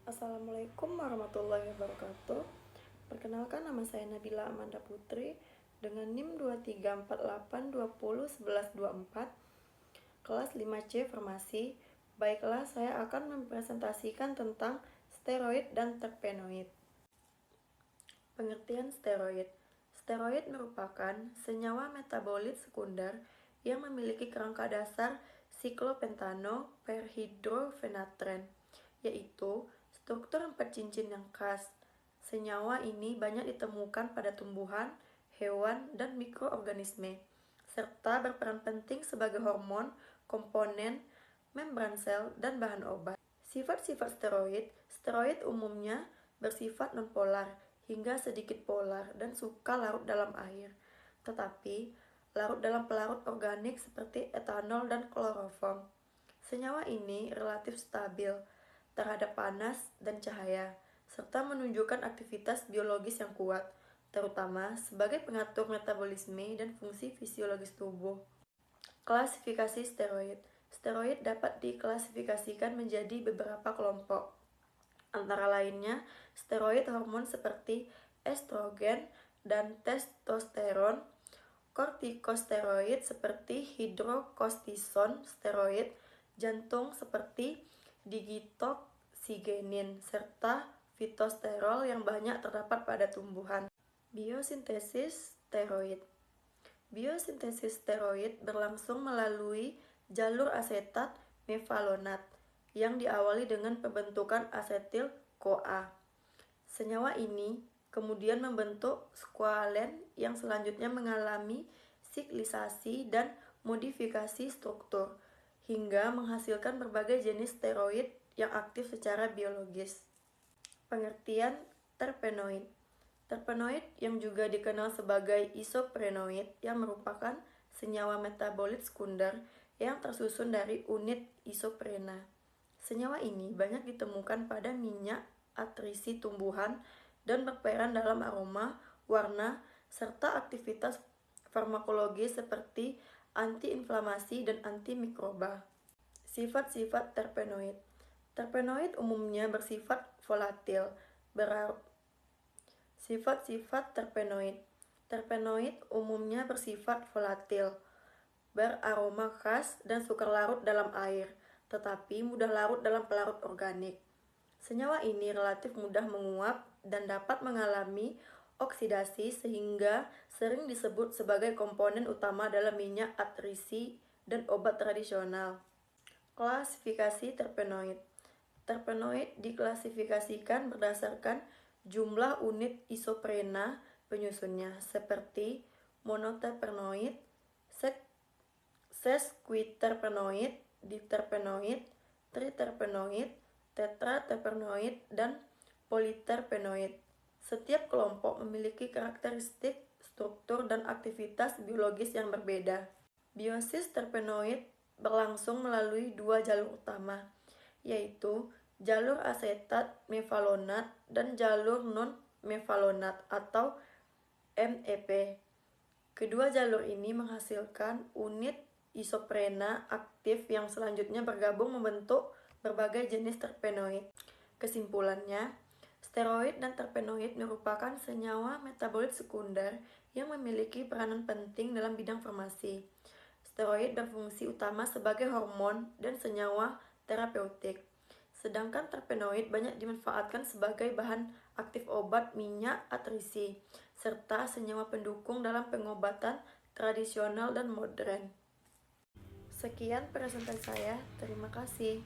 Assalamualaikum warahmatullahi wabarakatuh. Perkenalkan, nama saya Nabila Amanda Putri dengan NIM 2348201124, kelas 5C Farmasi. Baiklah, saya akan mempresentasikan tentang steroid dan terpenoid. Pengertian steroid. Steroid merupakan senyawa metabolit sekunder yang memiliki kerangka dasar siklopentano-perhidrofenatren, yaitu struktur 4 cincin yang khas. Senyawa ini banyak ditemukan pada tumbuhan, hewan, dan mikroorganisme, serta berperan penting sebagai hormon, komponen, membran sel, dan bahan obat. Sifat-sifat steroid. Steroid umumnya bersifat nonpolar hingga sedikit polar dan suka larut dalam air, tetapi larut dalam pelarut organik seperti etanol dan kloroform. Senyawa ini relatif stabil terhadap panas dan cahaya, serta menunjukkan aktivitas biologis yang kuat, terutama sebagai pengatur metabolisme dan fungsi fisiologis tubuh. Klasifikasi steroid. Steroid dapat diklasifikasikan menjadi beberapa kelompok. Antara lainnya, steroid hormon seperti estrogen dan testosteron, kortikosteroid seperti hidrokostison steroid, jantung seperti digitoksigenin, serta fitosterol yang banyak terdapat pada tumbuhan. Biosintesis steroid. Biosintesis steroid berlangsung melalui jalur asetat mefalonat yang diawali dengan pembentukan asetil-CoA. Senyawa ini kemudian membentuk squalen yang selanjutnya mengalami siklisasi dan modifikasi struktur hingga menghasilkan berbagai jenis steroid yang aktif secara biologis. Pengertian terpenoid. Terpenoid yang juga dikenal sebagai isoprenoid yang merupakan senyawa metabolit sekunder yang tersusun dari unit isoprena. Senyawa ini banyak ditemukan pada minyak atrisi tumbuhan dan berperan dalam aroma, warna, serta aktivitas farmakologis seperti antiinflamasi dan antimikroba. Sifat-sifat terpenoid. Terpenoid umumnya bersifat volatil. Sifat-sifat terpenoid. Terpenoid umumnya bersifat volatil, beraroma khas dan suka larut dalam air, tetapi mudah larut dalam pelarut organik. Senyawa ini relatif mudah menguap dan dapat mengalami oksidasi sehingga sering disebut sebagai komponen utama dalam minyak atrisi dan obat tradisional. Klasifikasi terpenoid. Terpenoid diklasifikasikan berdasarkan jumlah unit isoprena penyusunnya, seperti monoterpenoid, sesquiterpenoid, diterpenoid, triterpenoid, tetraterpenoid, dan politerpenoid. Setiap kelompok memiliki karakteristik, struktur, dan aktivitas biologis yang berbeda. Biosis terpenoid berlangsung melalui 2 jalur utama, yaitu jalur asetat mefalonat dan jalur non-mefalonat atau MEP. Kedua jalur ini menghasilkan unit isoprena aktif yang selanjutnya bergabung membentuk berbagai jenis terpenoid. Kesimpulannya, steroid dan terpenoid merupakan senyawa metabolit sekunder yang memiliki peranan penting dalam bidang farmasi. Steroid berfungsi utama sebagai hormon dan senyawa terapeutik, sedangkan terpenoid banyak dimanfaatkan sebagai bahan aktif obat minyak atrisi, serta senyawa pendukung dalam pengobatan tradisional dan modern. Sekian presentasi saya, terima kasih.